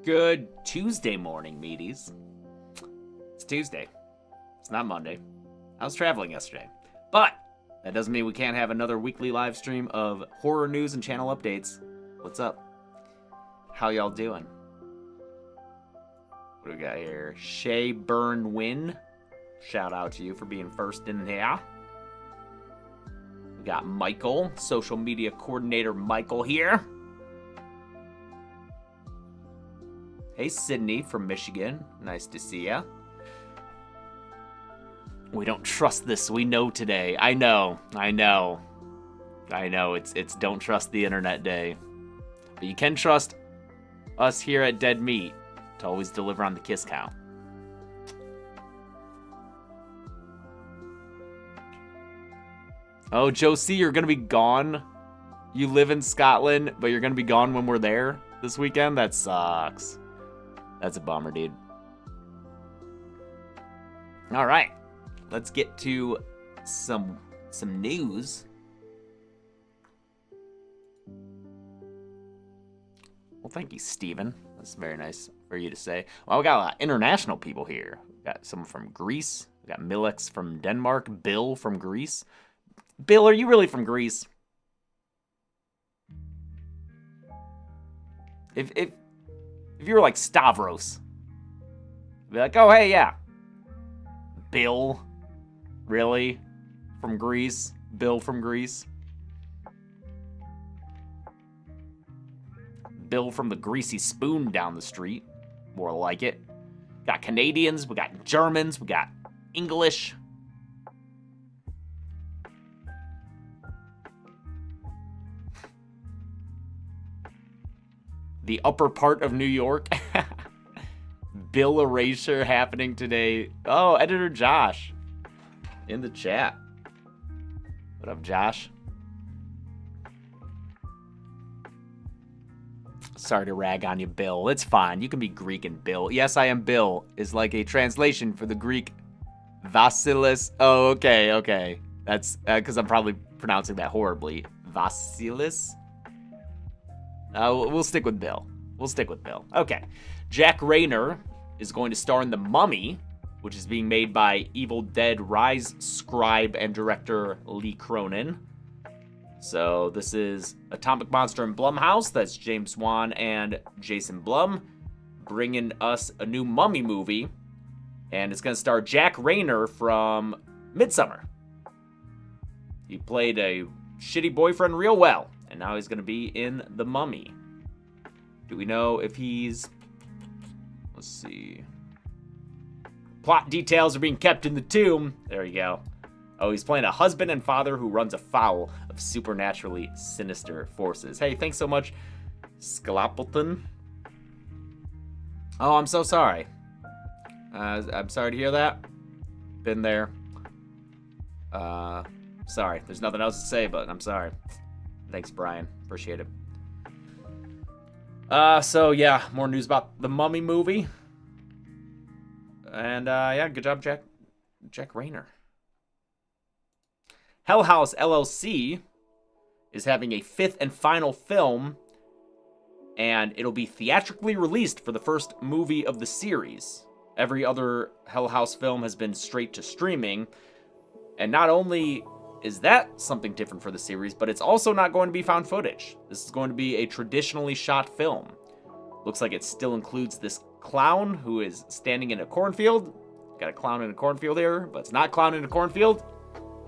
Good Tuesday morning, meaties. It's Tuesday. It's not Monday. I was traveling yesterday. But that doesn't mean we can't have another weekly live stream of horror news and channel updates. What's up? How y'all doing? What do we got here? Shay Burn Win. Shout out to you for being first in here. We got Michael, social media coordinator Michael here. Hey, Sydney from Michigan. Nice to see ya. We don't trust this. We know today. I know. It's don't trust the internet day. But you can trust us here at Dead Meat to always deliver on the kiss count. Oh, Josie, you're gonna be gone. You live in Scotland, but you're gonna be gone when we're there this weekend? That sucks. That's a bummer, dude. All right, let's get to some news. Well, thank you, Steven. That's very nice for you to say. Well, we got a lot of international people here. We got someone from Greece. We got Milex from Denmark. Bill from Greece. Bill, are you really from Greece? If you were like Stavros, be like, oh, hey, yeah. Bill? Really? From Greece? Bill from Greece? Bill from the Greasy Spoon down the street. More like it. Got Canadians, we got Germans, we got English. The upper part of New York. Bill erasure happening today. Oh, editor Josh in the chat. What up, Josh? Sorry to rag on you, Bill. It's fine. You can be Greek and Bill. Yes, I am Bill is like a translation for the Greek Vasilis. Oh, okay. That's because I'm probably pronouncing that horribly. Vasilis? We'll stick with Bill. Okay. Jack Rayner is going to star in The Mummy, which is being made by Evil Dead Rise scribe and director Lee Cronin. So this is Atomic Monster and Blumhouse. That's James Wan and Jason Blum bringing us a new Mummy movie. And it's going to star Jack Rayner from Midsommar. He played a shitty boyfriend real well. And now he's going to be in The Mummy. Do we know if he's... Let's see. Plot details are being kept in the tomb. There you go. Oh, he's playing a husband and father who runs afoul of supernaturally sinister forces. Hey, thanks so much, Scalapleton. Oh, I'm so sorry. I'm sorry to hear that. Been there. Sorry. There's nothing else to say, but I'm sorry. Thanks, Brian. Appreciate it. So yeah, more news about the Mummy movie. And yeah, good job, Jack Rayner. House LLC is having a fifth and final film, and it'll be theatrically released for the first movie of the series. Every other Hell House film has been straight to streaming, and not only is that something different for the series, but it's also not going to be found footage. This is going to be a traditionally shot film. Looks like it still includes this clown who is standing in a cornfield. Got a clown in a cornfield here, but it's not clown in a cornfield.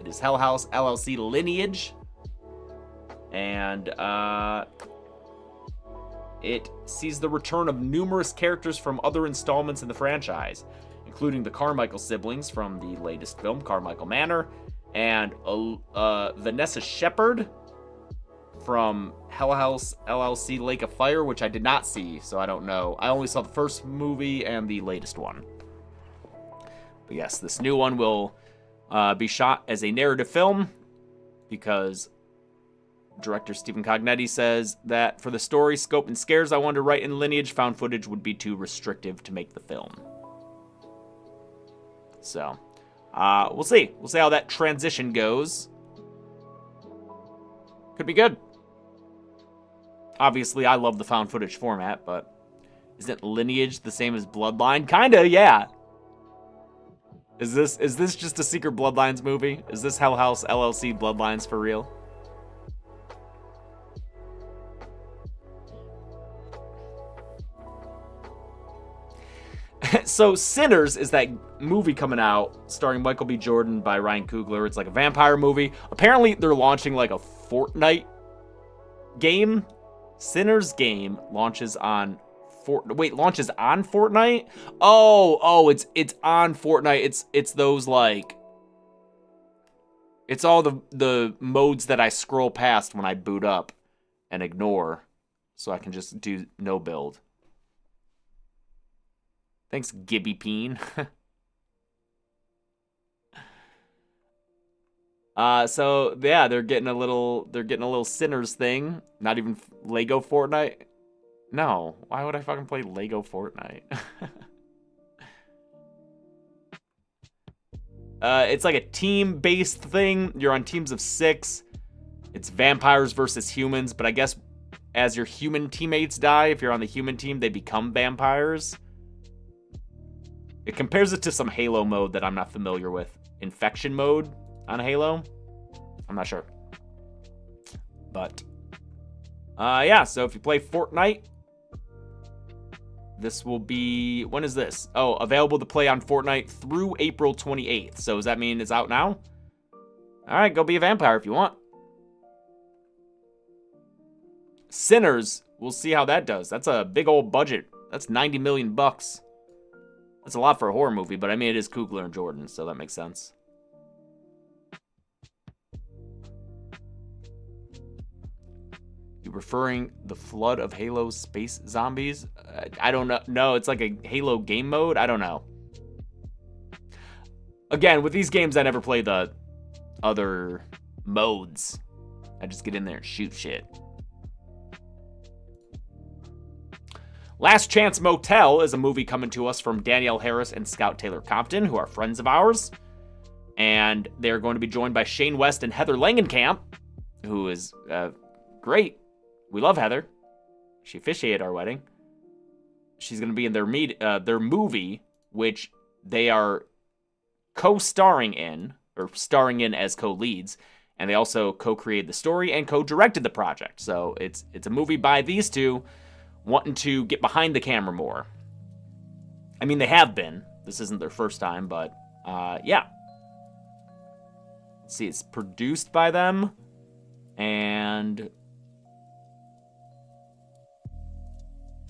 It is Hell House LLC lineage. And it sees the return of numerous characters from other installments in the franchise, including the Carmichael siblings from the latest film, Carmichael Manor, and Vanessa Shepard from Hell House LLC Lake of Fire, which I did not see, so I don't know. I only saw the first movie and the latest one. But yes, this new one will be shot as a narrative film because director Stephen Cognetti says that for the story, scope, and scares I wanted to write in Lineage, found footage would be too restrictive to make the film. So... we'll see. We'll see how that transition goes. Could be good. Obviously, I love the found footage format, but Isn't lineage the same as bloodline? Kinda, yeah. Is this just a Secret Bloodlines movie? Is this House LLC Bloodlines for real? So Sinners is that movie coming out starring Michael B. Jordan by Ryan Coogler. It's like a vampire movie. Apparently they're launching like a Fortnite game. Sinners game launches on launches on Fortnite? Oh, it's on Fortnite. It's those like it's all the modes that I scroll past when I boot up and ignore so I can just do no build. Thanks, Gibby Peen. So yeah, they're getting a little Sinners thing. Not even Lego Fortnite. No, why would I fucking play Lego Fortnite? It's like a team-based thing. You're on teams of 6. It's vampires versus humans, but I guess as your human teammates die, if you're on the human team, they become vampires. It compares it to some Halo mode that I'm not familiar with. Infection mode on Halo? I'm not sure. But, yeah, so if you play Fortnite, this will be, when is this? Oh, available to play on Fortnite through April 28th. So does that mean it's out now? All right, go be a vampire if you want. Sinners, we'll see how that does. That's a big old budget. That's $90 million bucks. That's a lot for a horror movie, but I mean, it is Coogler and Jordan, so that makes sense. You referring the flood of Halo space zombies? I don't know. No, it's like a Halo game mode. I don't know. Again, with these games, I never play the other modes. I just get in there and shoot shit. Last Chance Motel is a movie coming to us from Danielle Harris and Scout Taylor Compton, who are friends of ours. And they're going to be joined by Shane West and Heather Langenkamp, who is great. We love Heather. She officiated our wedding. She's going to be in their movie, which they are co-starring in, or starring in as co-leads. And they also co-created the story and co-directed the project. So it's a movie by these two wanting to get behind the camera more. I mean, they have been. This isn't their first time, but yeah. Let's see, it's produced by them. And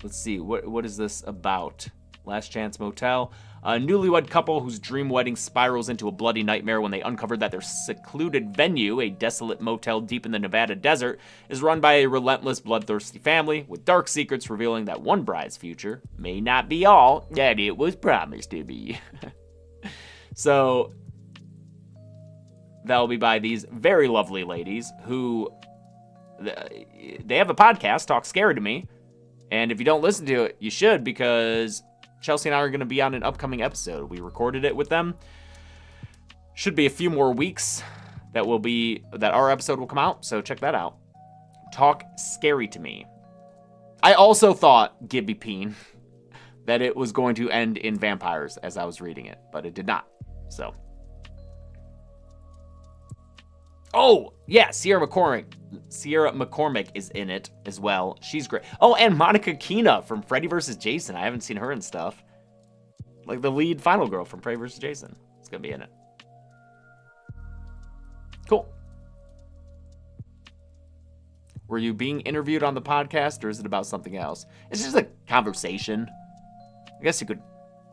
let's see, what is this about? Last Chance Motel. A newlywed couple whose dream wedding spirals into a bloody nightmare when they uncovered that their secluded venue, a desolate motel deep in the Nevada desert, is run by a relentless, bloodthirsty family with dark secrets revealing that one bride's future may not be all that it was promised to be. So, that'll be by these very lovely ladies who, they have a podcast, Talk Scary to Me, and if you don't listen to it, you should, because Chelsea and I are going to be on an upcoming episode. We recorded it with them. Should be a few more weeks that our episode will come out, so check that out. Talk Scary to Me. I also thought, Gibby Peen, that it was going to end in vampires as I was reading it, but it did not. So. Oh, yeah, Sierra McCormick is in it as well. She's great. Oh, and Monica Keena from Freddy vs. Jason. I haven't seen her and stuff. Like the lead final girl from Freddy vs. Jason. It's going to be in it. Cool. Were you being interviewed on the podcast, or is it about something else? It's just a conversation. I guess you could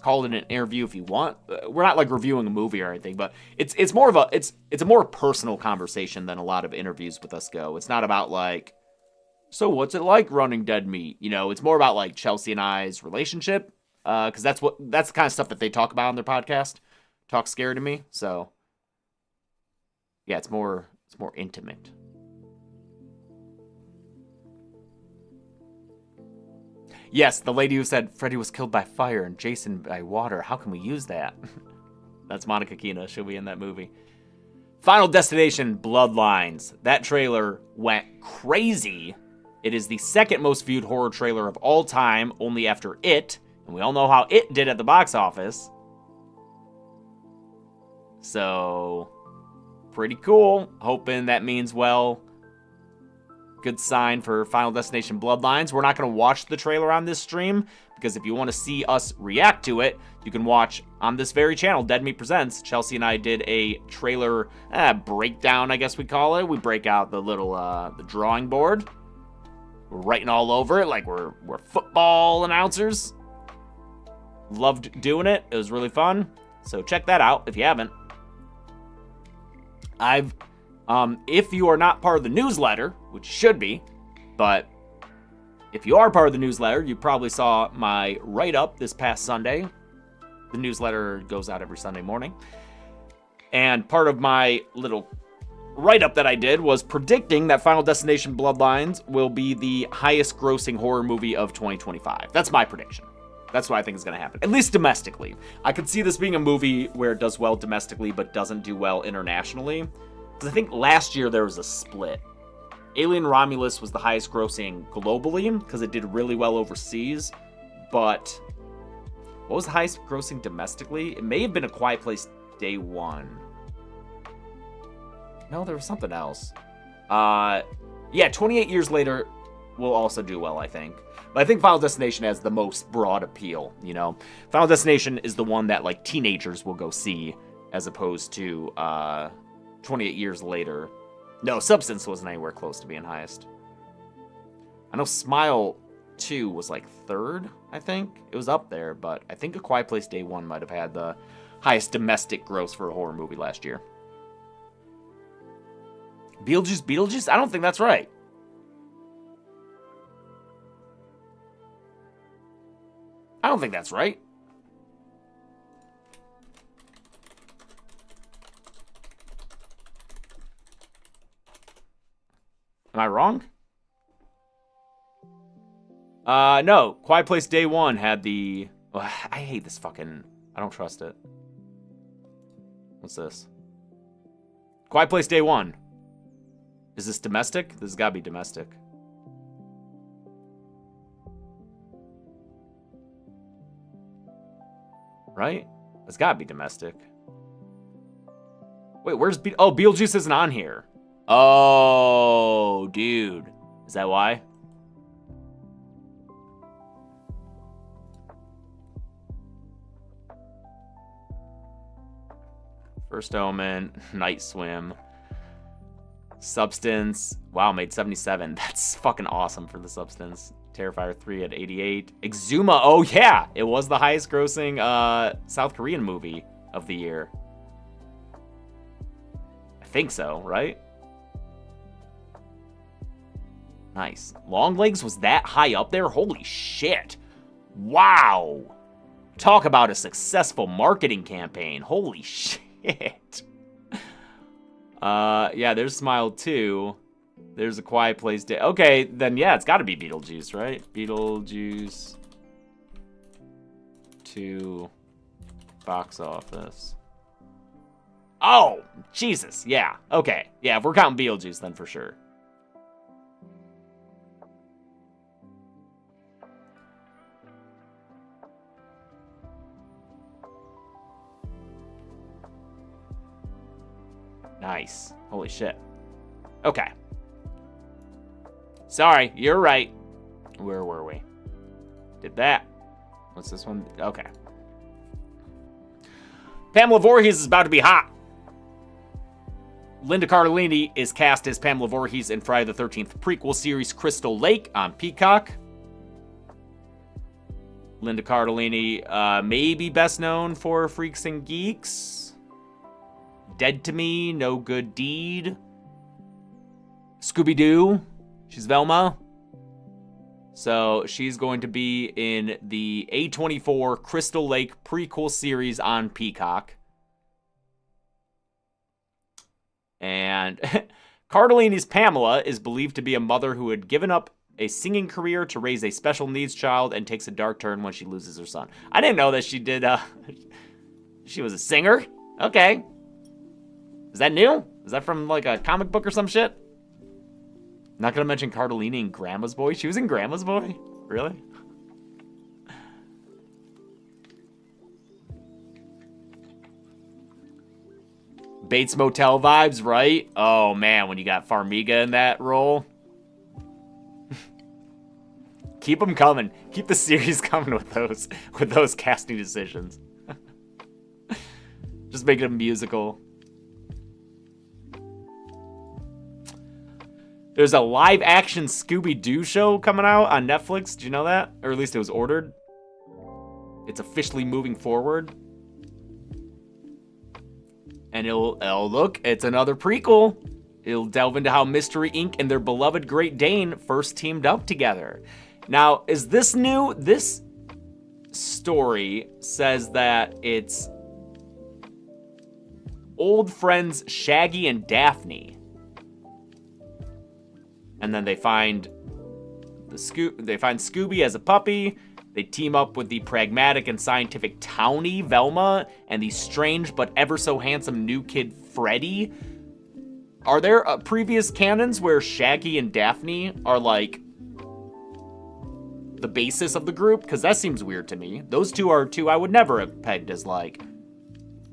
call it an interview if you want. We're not like reviewing a movie or anything, but it's more of a more personal conversation than a lot of interviews with us go. It's not about like, so what's it like running Dead Meat? You know, it's more about like Chelsea and I's relationship, because that's the kind of stuff that they talk about on their podcast. Talk Scary to Me. So yeah, it's more intimate. Yes, the lady who said Freddy was killed by fire and Jason by water. How can we use that? That's Monica Keena. She'll be in that movie. Final Destination, Bloodlines. That trailer went crazy. It is the second most viewed horror trailer of all time, only after It. And we all know how It did at the box office. So, pretty cool. Hoping that means, well, good sign for Final Destination Bloodlines. We're not going to watch the trailer on this stream, because if you want to see us react to it, you can watch on this very channel, Dead Meat Presents. Chelsea and I did a trailer breakdown, I guess we call it. We break out the little the drawing board. We're writing all over it like we're football announcers. Loved doing it. It was really fun. So check that out if you haven't. If you are not part of the newsletter, which should be, but if you are part of the newsletter, you probably saw my write-up this past Sunday. The newsletter goes out every Sunday morning. And part of my little write-up that I did was predicting that Final Destination Bloodlines will be the highest grossing horror movie of 2025. That's my prediction. That's what I think is going to happen, at least domestically. I could see this being a movie where it does well domestically but doesn't do well internationally. Because I think last year there was a split. Alien Romulus was the highest grossing globally because it did really well overseas. But what was the highest grossing domestically? It may have been A Quiet Place Day One. No, there was something else. Yeah, 28 Years Later will also do well, I think. But I think Final Destination has the most broad appeal, you know? Final Destination is the one that, like, teenagers will go see, as opposed to 28 Years Later. No, Substance wasn't anywhere close to being highest. I know Smile 2 was, like, third, I think. It was up there, but I think A Quiet Place Day One might have had the highest domestic gross for a horror movie last year. Beetlejuice? I don't think that's right. I don't think that's right. Am I wrong? No. Quiet Place Day One had the... Oh, I hate this fucking... I don't trust it. What's this? Quiet Place Day One. Is this domestic? This has got to be domestic. Right? It's got to be domestic. Wait, where's... Oh, Beetlejuice isn't on here. Oh, dude. Is that why? First Omen, Night Swim, Substance. Wow, made 77. That's fucking awesome for the Substance. Terrifier 3 at 88. Exuma. Oh, yeah. It was the highest grossing South Korean movie of the year. I think so, right? Nice. Longlegs was that high up there? Holy shit. Wow. Talk about a successful marketing campaign. Holy shit. Yeah, there's Smile 2. There's A Quiet Place Day. Okay, then yeah, it's got to be Beetlejuice, right? Beetlejuice 2 box office. Oh, Jesus. Yeah. Okay. Yeah, if we're counting Beetlejuice, then for sure. Nice. Holy shit. Okay. Sorry, you're right. Where were we? Did that. What's this one? Okay. Pamela Voorhees is about to be hot. Linda Cardellini is cast as Pamela Voorhees in Friday the 13th prequel series Crystal Lake on Peacock. Linda Cardellini may be best known for Freaks and Geeks, Dead to Me, No Good Deed, Scooby-Doo. She's Velma. So she's going to be in the A24 Crystal Lake prequel series on Peacock. And Cardellini's Pamela is believed to be a mother who had given up a singing career to raise a special needs child and takes a dark turn when she loses her son. I didn't know that she did, she was a singer. Okay. Is that new? Is that from like a comic book or some shit? Not gonna mention Cardellini in Grandma's Boy. She was in Grandma's Boy? Really? Bates Motel vibes, right? Oh man, when you got Farmiga in that role. Keep them coming. Keep the series coming with those casting decisions. Just make it a musical. There's a live action Scooby-Doo show coming out on Netflix. Did you know that? Or at least it was ordered. It's officially moving forward. And it'll look, it's another prequel. It'll delve into how Mystery Inc. and their beloved Great Dane first teamed up together. Now, is this new? This story says that it's old friends Shaggy and Daphne. And then they find Scooby as a puppy. They team up with the pragmatic and scientific townie Velma and the strange but ever so handsome new kid Freddy. Are there previous canons where Shaggy and Daphne are like the basis of the group? Because that seems weird to me. Those two are two I would never have pegged as like,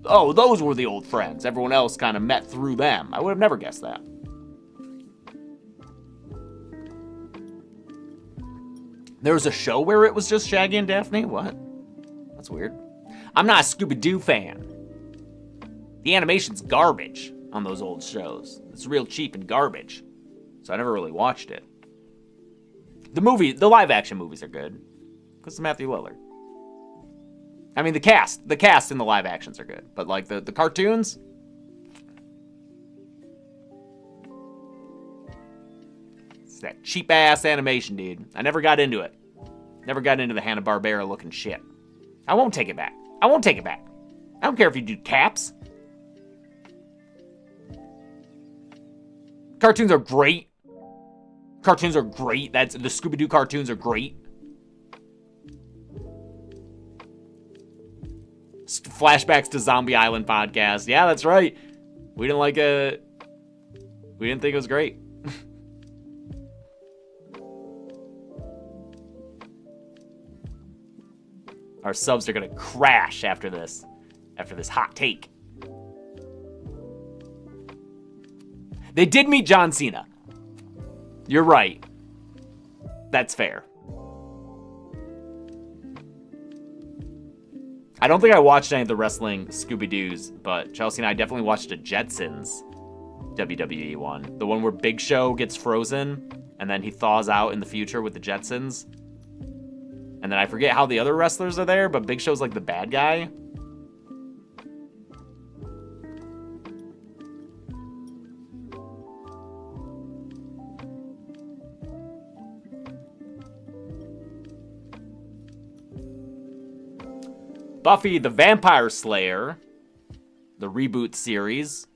oh, those were the old friends. Everyone else kind of met through them. I would have never guessed that. There was a show where it was just Shaggy and Daphne? What? That's weird. I'm not a Scooby-Doo fan. The animation's garbage on those old shows. It's real cheap and garbage. So I never really watched it. The live action movies are good. Because it's Matthew Lillard. I mean, the cast in the live actions are good. But like the cartoons, that cheap ass animation, dude. I never got into it. Never got into the Hanna-Barbera looking shit. I won't take it back. I won't take it back. I don't care if you do caps. Cartoons are great. Cartoons are great. The Scooby-Doo cartoons are great. Flashbacks to Zombie Island podcast. Yeah, that's right. We didn't think it was great. Our subs are gonna crash after this hot take. They did meet John Cena. You're right. That's fair. I don't think I watched any of the wrestling Scooby-Doos, but Chelsea and I definitely watched a Jetsons WWE one. The one where Big Show gets frozen and then he thaws out in the future with the Jetsons. And then I forget how the other wrestlers are there, but Big Show's like the bad guy. Buffy the Vampire Slayer, the reboot series.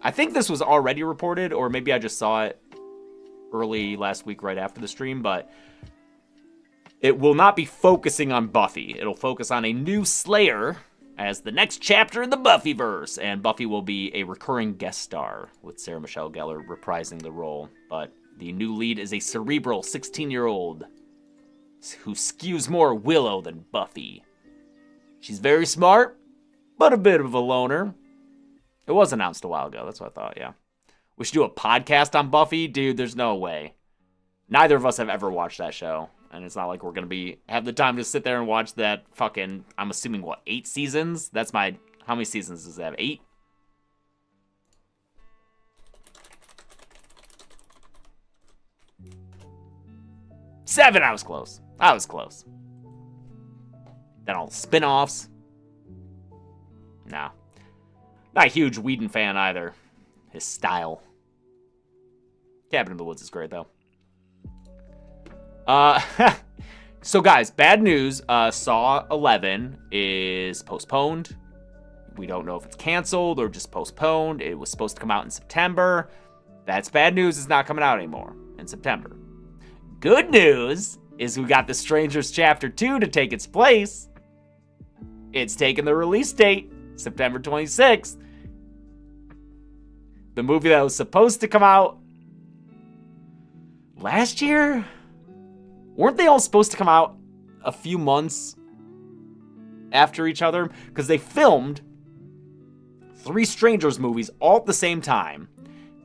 I think this was already reported, or maybe I just saw it early last week right after the stream, but it will not be focusing on Buffy. It'll focus on a new Slayer as the next chapter in the Buffyverse, and Buffy will be a recurring guest star, with Sarah Michelle Gellar reprising the role. But the new lead is a cerebral 16-year-old who skews more Willow than Buffy. She's very smart, but a bit of a loner. It was announced a while ago, that's what I thought, yeah. We should do a podcast on Buffy? Dude, there's no way. Neither of us have ever watched that show. And it's not like we're going to have the time to sit there and watch that fucking, I'm assuming, 8 seasons? How many seasons does it have? 8? Seven, I was close. Then all the spin-offs. No. Not a huge Whedon fan either. His style. Cabin in the Woods is great, though. So guys, bad news. Saw 11 is postponed. We don't know if it's canceled or just postponed. It was supposed to come out in September. That's bad news. It's not coming out anymore in September. Good news is we got The Strangers Chapter 2 to take its place. It's taken the release date, September 26th. The movie that was supposed to come out last year? Weren't they all supposed to come out a few months after each other? Because they filmed 3 Strangers movies all at the same time.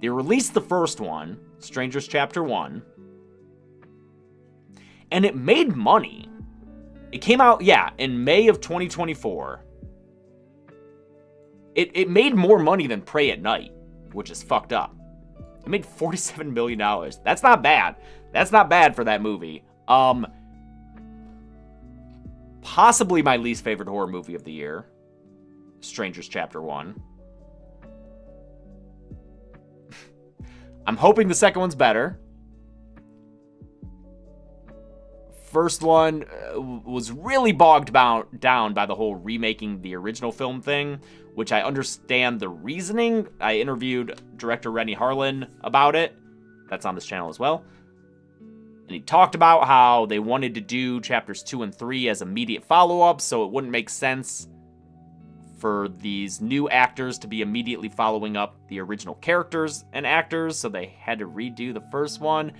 They released the first one, Strangers Chapter 1, and it made money. It came out, in May of 2024. It made more money than Prey at Night, which is fucked up. It made $47 million. That's not bad. That's not bad for that movie. Possibly my least favorite horror movie of the year. Strangers Chapter 1. I'm hoping the second one's better. First one was really bogged down by the whole remaking the original film thing, which I understand the reasoning. I interviewed director Rennie Harlan about it. That's on this channel as well. And he talked about how they wanted to do chapters 2 and 3 as immediate follow-ups, so it wouldn't make sense for these new actors to be immediately following up the original characters and actors, so they had to redo the first one.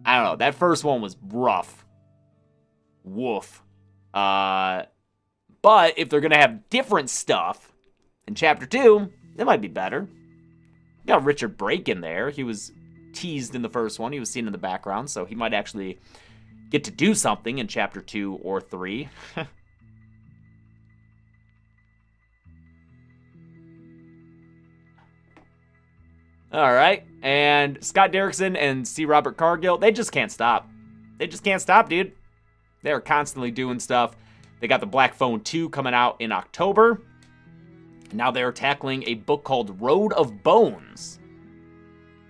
I don't know, that first one was rough. Woof. But if they're gonna have different stuff in chapter 2, it might be better. You got Richard Brake in there. He was teased in the first one. He was seen in the background, so he might actually get to do something in chapter 2 or 3. All right, and Scott Derrickson and C. Robert Cargill, they just can't stop. They just can't stop, dude. They're constantly doing stuff. They got the Black Phone 2 coming out in October. Now they're tackling a book called Road of Bones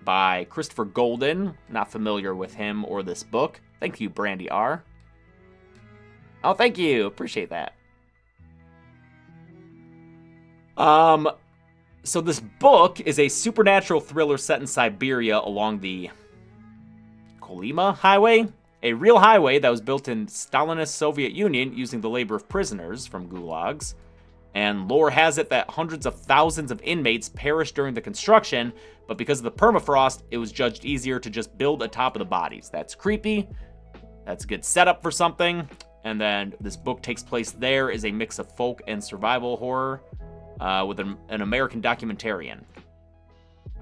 by Christopher Golden. Not familiar with him or this book. Thank you, Brandy R. Oh, thank you. Appreciate that. So this book is a supernatural thriller set in Siberia along the Kolyma Highway, a real highway that was built in Stalinist Soviet Union using the labor of prisoners from gulags. And lore has it that hundreds of thousands of inmates perished during the construction, but because of the permafrost, it was judged easier to just build atop of the bodies. That's creepy. That's a good setup for something. And then this book takes place there is a mix of folk and survival horror with an American documentarian.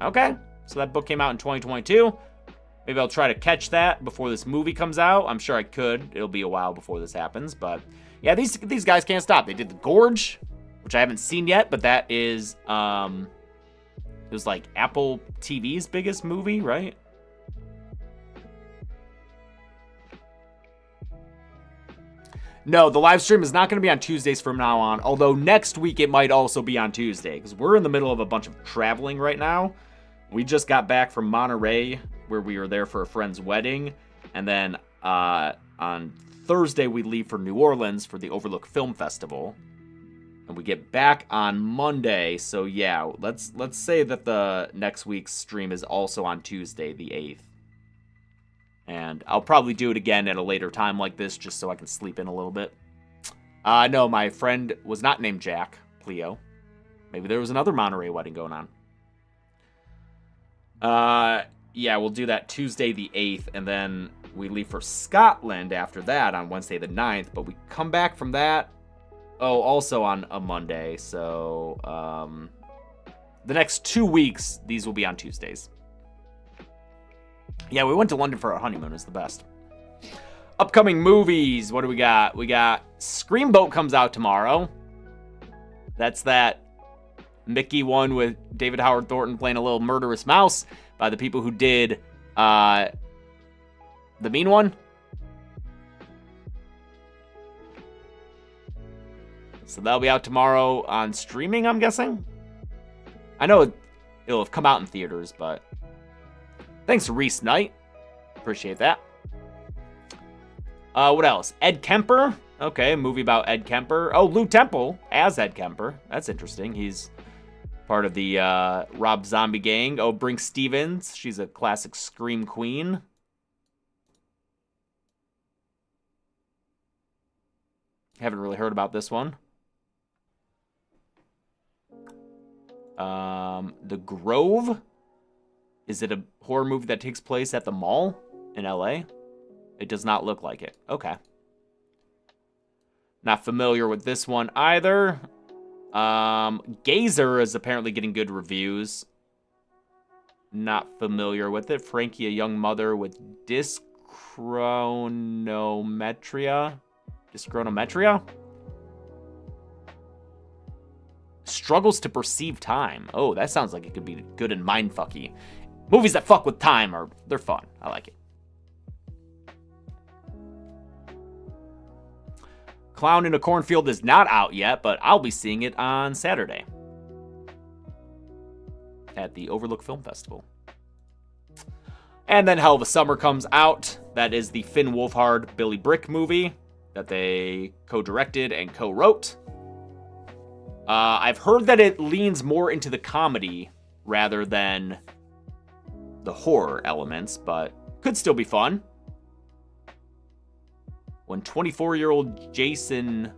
Okay, so that book came out in 2022. Maybe I'll try to catch that before this movie comes out. I'm sure I could. It'll be a while before this happens, but yeah, these guys can't stop. They did The Gorge, which I haven't seen yet, but that is it was like Apple TV's biggest movie, right? No, the live stream is not going to be on Tuesdays from now on, although next week it might also be on Tuesday, because we're in the middle of a bunch of traveling right now. We just got back from Monterey, where we were there for a friend's wedding, and then on Thursday we leave for New Orleans for the Overlook Film Festival, and we get back on Monday. So yeah, let's say that the next week's stream is also on Tuesday, the 8th. And I'll probably do it again at a later time like this, just so I can sleep in a little bit. No, my friend was not named Jack, Cleo. Maybe there was another Monterey wedding going on. Yeah, we'll do that Tuesday the 8th, and then we leave for Scotland after that on Wednesday the 9th, but we come back from that, also on a Monday, so the next 2 weeks, these will be on Tuesdays. Yeah, we went to London for our honeymoon. It's the best. Upcoming movies. What do we got? We got Screamboat comes out tomorrow. That's that Mickey one with David Howard Thornton playing a little murderous mouse by the people who did The Mean One. So that'll be out tomorrow on streaming, I'm guessing. I know it'll have come out in theaters, but thanks to Reese Knight. Appreciate that. What else? Ed Kemper. Okay, a movie about Ed Kemper. Oh, Lou Temple as Ed Kemper. That's interesting. He's part of the Rob Zombie gang. Oh, Brinke Stevens. She's a classic scream queen. Haven't really heard about this one. The Grove. Is it a horror movie that takes place at the mall in LA? It does not look like it. Okay. Not familiar with this one either. Gazer is apparently getting good reviews. Not familiar with it. Frankie, a young mother with dyschronometria. Dyschronometria? Struggles to perceive time. Oh, that sounds like it could be good and mindfucky. Movies that fuck with time they're fun. I like it. Clown in a Cornfield is not out yet, but I'll be seeing it on Saturday at the Overlook Film Festival. And then Hell of a Summer comes out. That is the Finn Wolfhard, Billy Brick movie that they co-directed and co-wrote. I've heard that it leans more into the comedy rather than the horror elements, but could still be fun. When 24-year-old Jason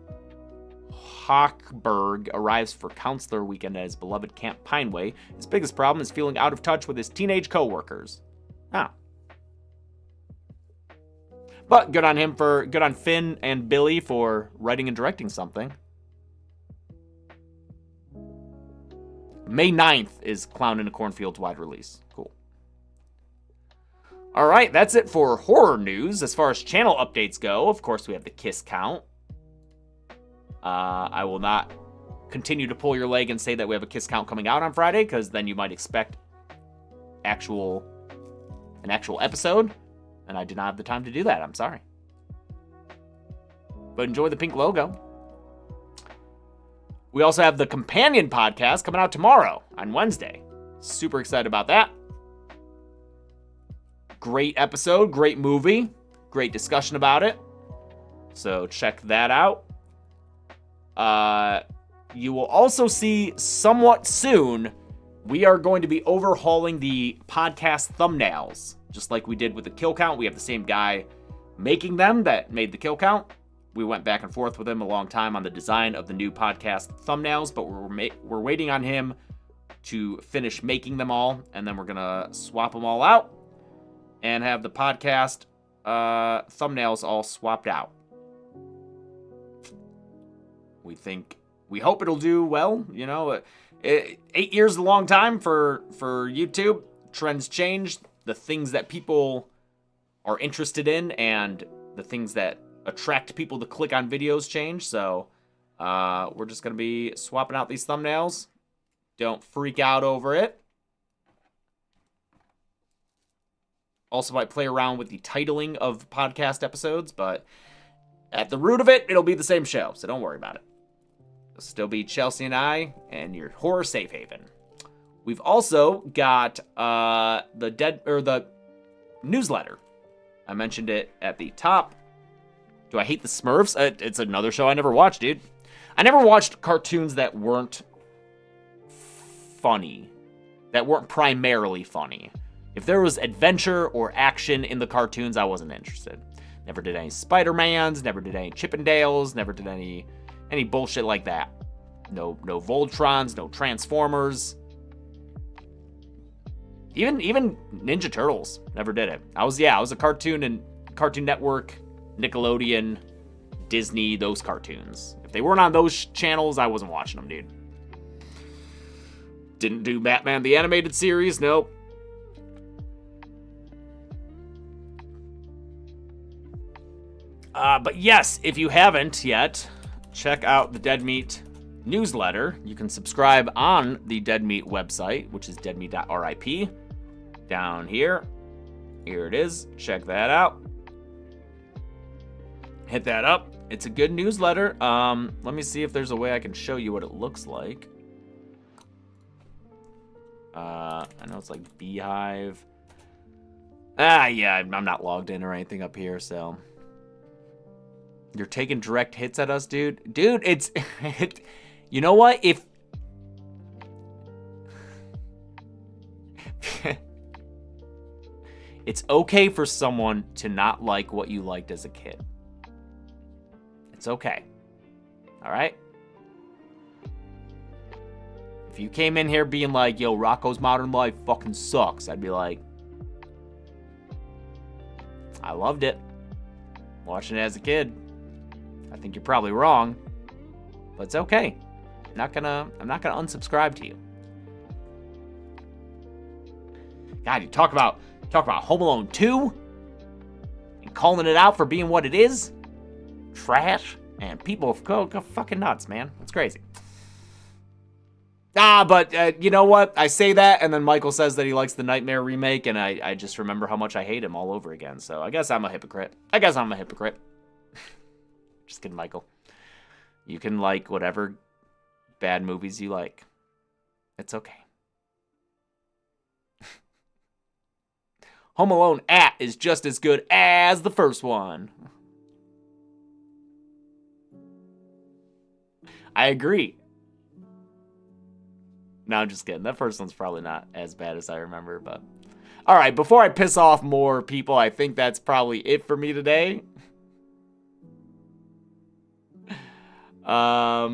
Hochberg arrives for counselor weekend at his beloved Camp Pineway, his biggest problem is feeling out of touch with his teenage coworkers. Ah. But good on Finn and Billy for writing and directing something. May 9th is Clown in a Cornfield's wide release. Cool. All right, that's it for horror news. As far as channel updates go, of course, we have the Kiss count. I will not continue to pull your leg and say that we have a Kiss count coming out on Friday, because then you might expect an actual episode, and I did not have the time to do that. I'm sorry. But enjoy the pink logo. We also have the companion podcast coming out tomorrow on Wednesday. Super excited about that. Great episode, great movie, great discussion about it. So check that out. You will also see somewhat soon, we are going to be overhauling the podcast thumbnails. Just like we did with the kill count. We have the same guy making them that made the kill count. We went back and forth with him a long time on the design of the new podcast thumbnails, but we're waiting on him to finish making them all, and then we're going to swap them all out and have the podcast thumbnails all swapped out. We hope it'll do well. You know, 8 years is a long time for YouTube. Trends change. The things that people are interested in and the things that attract people to click on videos change. So we're just going to be swapping out these thumbnails. Don't freak out over it. Also might play around with the titling of podcast episodes, but at the root of it, it'll be the same show, so don't worry about it. It'll still be Chelsea and I, and your horror safe haven. We've also got the newsletter. I mentioned it at the top. Do I hate the Smurfs? It's another show I never watched, dude. I never watched cartoons that weren't funny, that weren't primarily funny. If there was adventure or action in the cartoons, I wasn't interested. Never did any Spider-Mans, never did any Chippendales, never did any bullshit like that. No Voltrons, no Transformers. Even Ninja Turtles, never did it. I was a Cartoon and Cartoon Network, Nickelodeon, Disney, those cartoons. If they weren't on those channels, I wasn't watching them, dude. Didn't do Batman the Animated Series, nope. But yes, if you haven't yet, check out the Dead Meat newsletter. You can subscribe on the Dead Meat website, which is deadmeat.rip. Down here. Here it is. Check that out. Hit that up. It's a good newsletter. Let me see if there's a way I can show you what it looks like. I know it's like Beehive. Yeah, I'm not logged in or anything up here, so... You're taking direct hits at us, dude? Dude, it's... You know what? If... It's okay for someone to not like what you liked as a kid. It's okay. All right? If you came in here being like, yo, Rocko's Modern Life fucking sucks, I'd be like... I loved it. Watching it as a kid. I think you're probably wrong, but it's okay. I'm not gonna unsubscribe to you. God, you talk about Home Alone 2 and calling it out for being what it is. Trash. And people go fucking nuts, man. It's crazy. But you know what? I say that, and then Michael says that he likes the Nightmare remake, and I just remember how much I hate him all over again. So I guess I'm a hypocrite. Just kidding, Michael. You can like whatever bad movies you like. It's okay. Home Alone at is just as good as the first one. I agree. No, I'm just kidding. That first one's probably not as bad as I remember, but... Alright, before I piss off more people, I think that's probably it for me today. I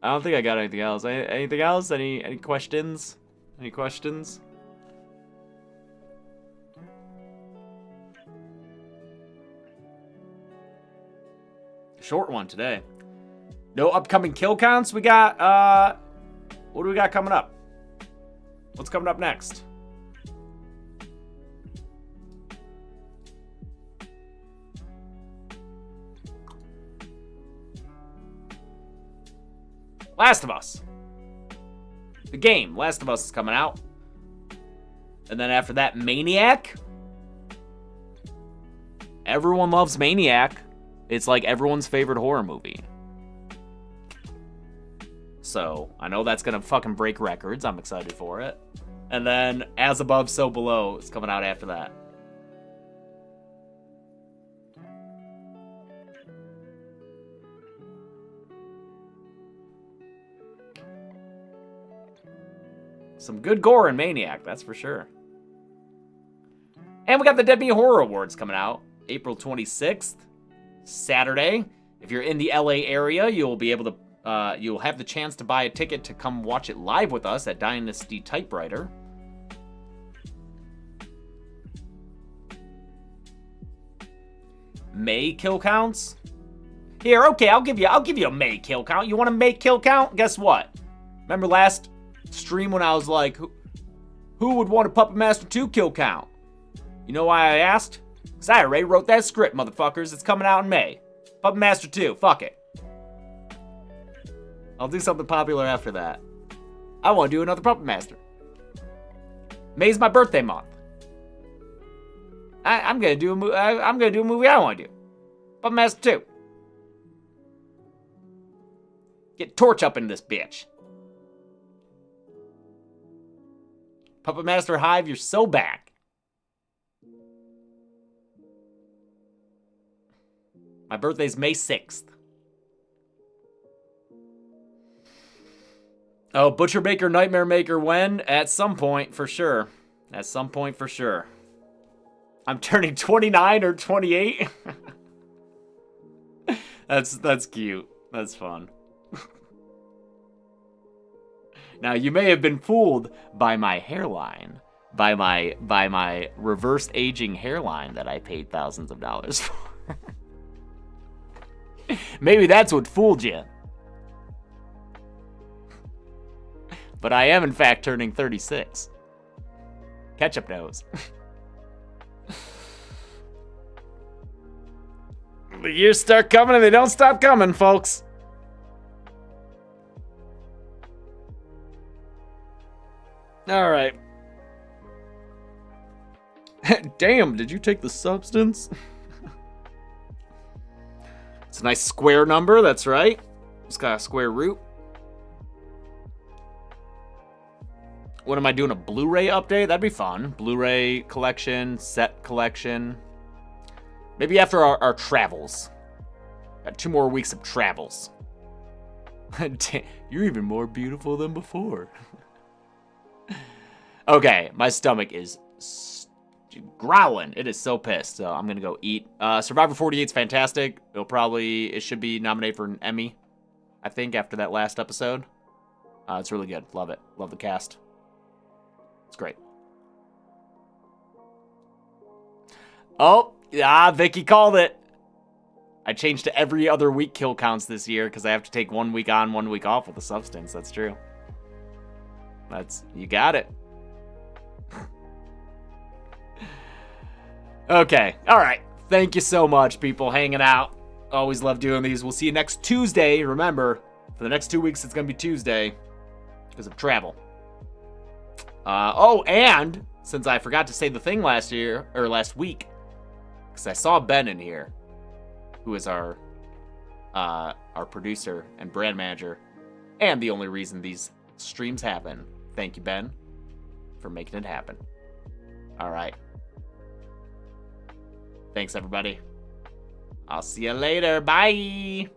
don't think I got anything else. Anything else? Any questions? Any questions? Short one today. No upcoming kill counts. We got, what do we got coming up? What's coming up next? Last of Us. The game, Last of Us, is coming out. And then after that, Maniac. Everyone loves Maniac. It's like everyone's favorite horror movie. So, I know that's gonna fucking break records. I'm excited for it. And then, As Above, So Below is coming out after that. Some good gore in Maniac, that's for sure. And we got the Dead Meat Horror Awards coming out April 26th, Saturday. If you're in the LA area, you'll be able to, you'll have the chance to buy a ticket to come watch it live with us at Dynasty Typewriter. May kill counts? Here, okay, I'll give you a May kill count. You want a May kill count? Guess what? Remember last stream when I was like, who would want a Puppet Master 2 kill count? You know why I asked? Because I already wrote that script, motherfuckers. It's coming out in May. Puppet Master 2, fuck it. I'll do something popular after that. I want to do another Puppet Master. May's my birthday month. I'm gonna do a movie. I'm gonna do a movie I want to do. Puppet Master 2. Get Torch up in this bitch. Puppet Master Hive, you're so back. My birthday's May 6th. Oh, Butcher Baker, Nightmare Maker, when? At some point, for sure. At some point, for sure. I'm turning 29 or 28. That's cute. That's fun. Now, you may have been fooled by my hairline, by my reversed aging hairline that I paid thousands of dollars for. Maybe that's what fooled you. But I am, in fact, turning 36. Ketchup nose. The years start coming and they don't stop coming, folks. All right. Damn, did you take the substance? It's a nice square number, that's right. It's got a square root. What am I doing, a Blu-ray update? That'd be fun. Blu-ray collection, set collection. Maybe after our travels. Got 2 more weeks of travels. You're even more beautiful than before. Okay, my stomach is growling. It is so pissed, so I'm gonna go eat. Survivor 48's fantastic. It should be nominated for an Emmy, I think, after that last episode. It's really good. Love it. Love the cast. It's great. Oh, Yeah, Vicky called it. I changed to every other week kill counts this year because I have to take 1 week on, 1 week off with the substance. That's true. You got it. Okay. All right. Thank you so much, people, hanging out. Always love doing these. We'll see you next Tuesday. Remember, for the next 2 weeks, it's going to be Tuesday because of travel. Oh, and since I forgot to say the thing last week, because I saw Ben in here, who is our producer and brand manager, and the only reason these streams happen. Thank you, Ben, for making it happen. All right. Thanks, everybody. I'll see you later. Bye.